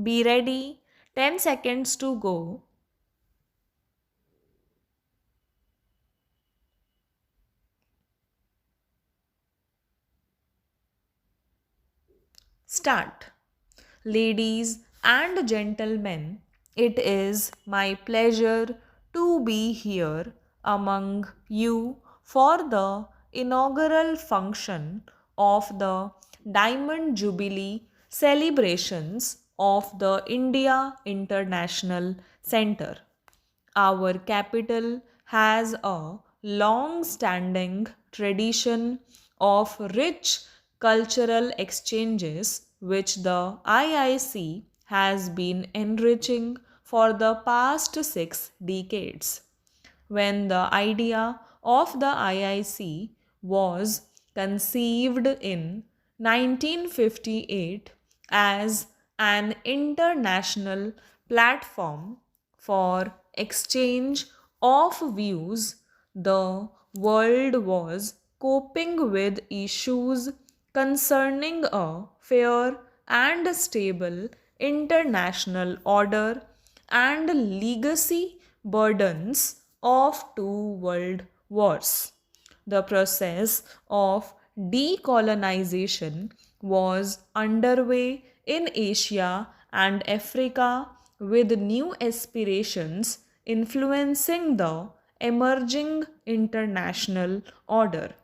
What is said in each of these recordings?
Be ready. 10 seconds to go. Start. Ladies and gentlemen, it is my pleasure to be here among you for the inaugural function of the Diamond Jubilee celebrations of the India International Center. Our capital has a long standing tradition of rich cultural exchanges, which the IIC has been enriching for the past 6 decades. When the idea of the IIC was conceived in 1958 as an international platform for exchange of views, the world was coping with issues concerning a fair and stable international order and legacy burdens of 2 world wars. The process of decolonization was underway in Asia and Africa, with new aspirations influencing the emerging international order.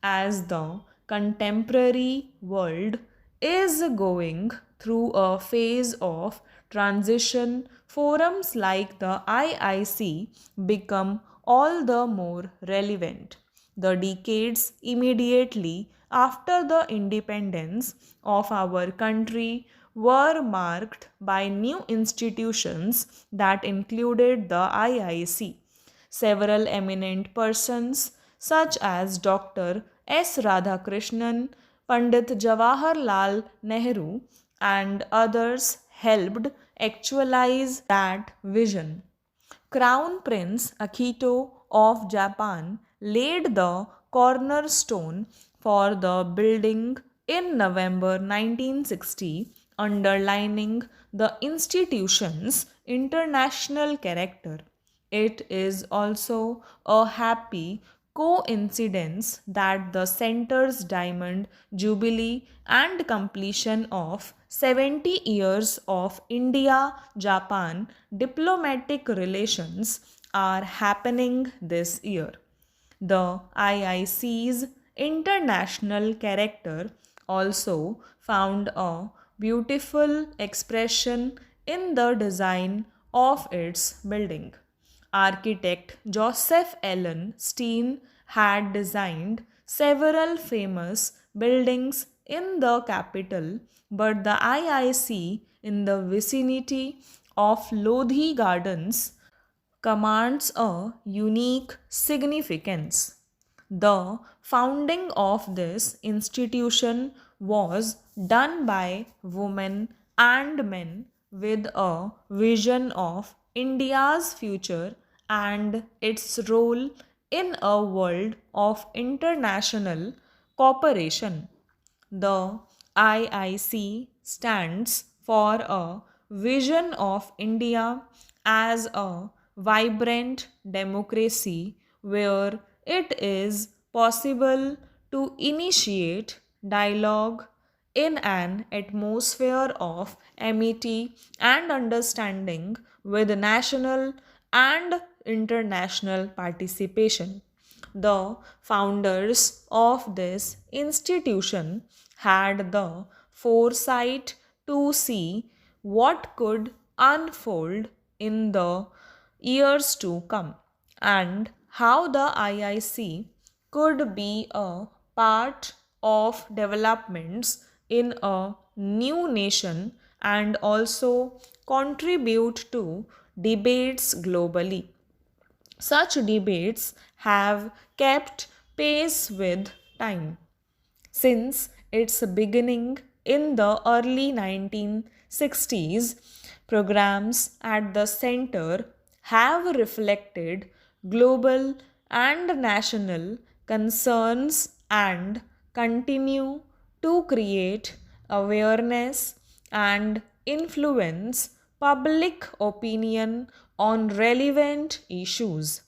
As the contemporary world is going through a phase of transition, forums like the IIC become all the more relevant. The decades immediately after the independence of our country were marked by new institutions that included the IIC. Several eminent persons, such as Dr. S. Radhakrishnan, Pandit Jawaharlal Nehru, and others, helped actualize that vision. Crown Prince Akito of Japan laid the cornerstone for the building in November 1960, underlining the institution's international character. It is also a happy coincidence that the center's Diamond Jubilee and completion of 70 years of India Japan diplomatic relations are happening this year. The IIC's international character also found a beautiful expression in the design of its building. Architect Joseph Allen Steen had designed several famous buildings in the capital, but the IIC in the vicinity of Lodhi Gardens commands a unique significance. The founding of this institution was done by women and men with a vision of India's future and its role in a world of international cooperation. The IIC stands for a vision of India as a vibrant democracy where it is possible to initiate dialogue in an atmosphere of amity and understanding with national and international participation. The founders of this institution had the foresight to see what could unfold in the years to come and how the IIC could be a part of developments in a new nation and also contribute to debates globally. Such debates have kept pace with time. Since its beginning in the early 1960s, programs at the center have reflected global and national concerns and continue to create awareness and influence public opinion on relevant issues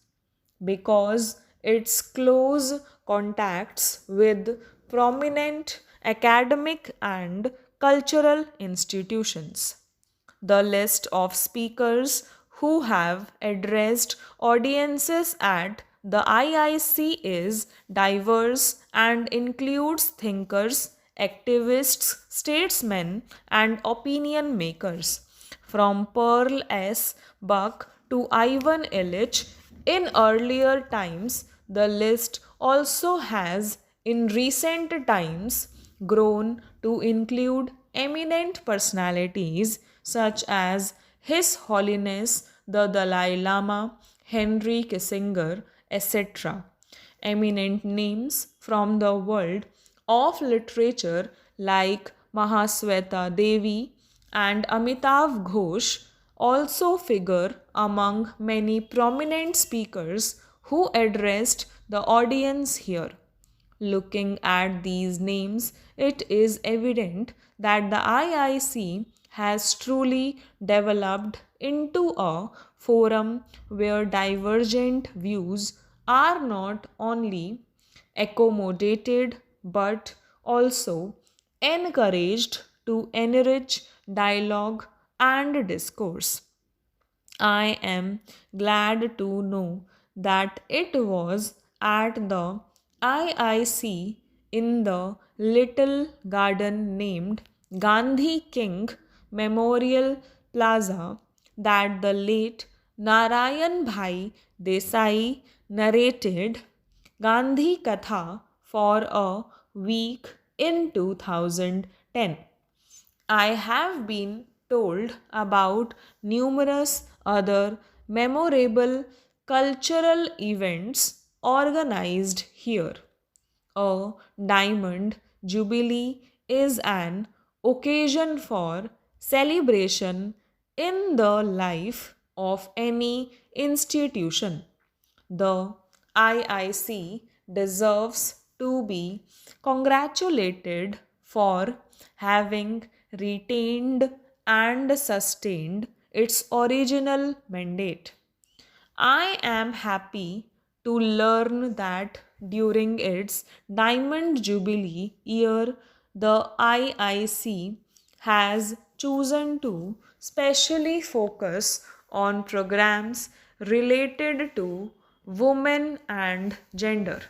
because its close contacts with prominent academic and cultural institutions. The list of speakers who have addressed audiences at the IIC is diverse and includes thinkers, activists, statesmen, and opinion makers. From Pearl S. Buck to Ivan Illich, in earlier times, the list also has, in recent times, grown to include eminent personalities such as His Holiness the Dalai Lama, Henry Kissinger, etc. Eminent names from the world of literature like Mahasweta Devi and Amitav Ghosh also figure among many prominent speakers who addressed the audience here. Looking at these names, it is evident that the IIC has truly developed into a forum where divergent views are not only accommodated but also encouraged to enrich dialogue and discourse. I am glad to know that it was at the IIC in the little garden named Gandhi King Memorial Plaza that the late Narayan Bhai Desai narrated Gandhi Katha for a week in 2010. I have been told about numerous other memorable cultural events organized here. A diamond jubilee is an occasion for celebration in the life of any institution. The IIC deserves to be congratulated for having retained and sustained its original mandate. I am happy to learn that during its Diamond Jubilee year, the IIC has chosen to specially focus on programs related to women and gender.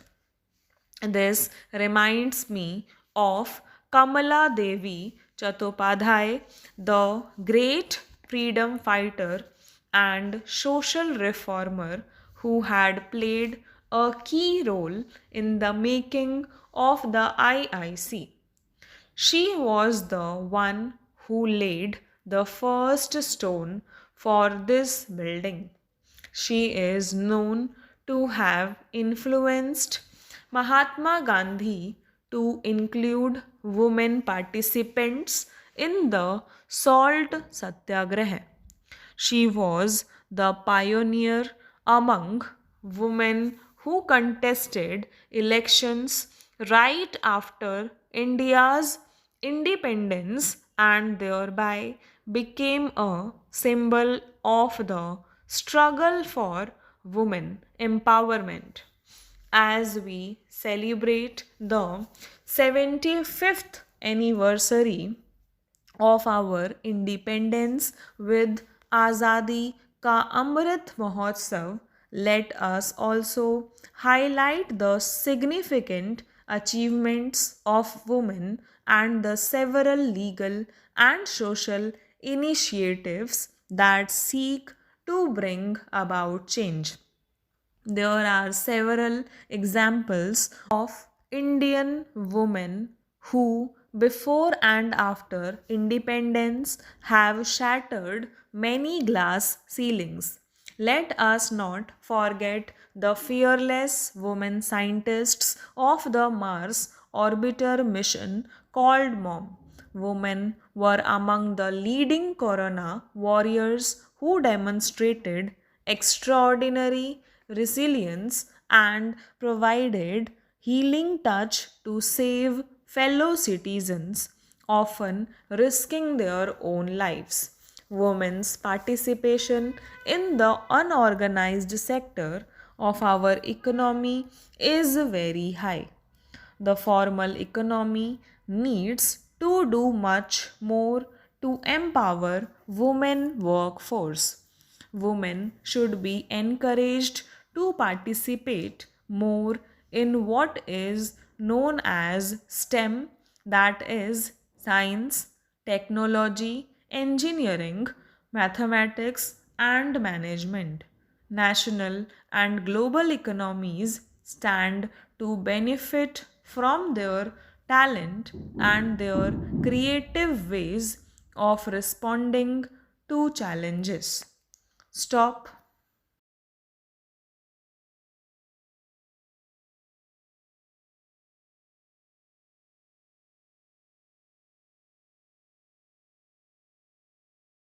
This reminds me of Kamala Devi Chattopadhyay, the great freedom fighter and social reformer who had played a key role in the making of the IIC. She was the one who laid the first stone for this building. She is known to have influenced Mahatma Gandhi to include women participants in the Salt Satyagraha. She was the pioneer among women who contested elections right after India's independence and thereby became a symbol of the struggle for women empowerment. As we celebrate the 75th anniversary of our independence with Azadi Ka Amrit Mahotsav, let us also highlight the significant achievements of women and the several legal and social initiatives that seek to bring about change. There are several examples of Indian women who, before and after independence, have shattered many glass ceilings. Let us not forget the fearless women scientists of the Mars orbiter mission called MOM. Women were among the leading corona warriors who demonstrated extraordinary resilience and provided healing touch to save fellow citizens often risking their own lives. Women's participation in the unorganized sector of our economy is very high. The formal economy needs to do much more to empower women workforce. Women should be encouraged to participate more in what is known as STEM, that is, science, technology, engineering, mathematics, and management. National and global economies stand to benefit from their talent and their creative ways of responding to challenges. Stop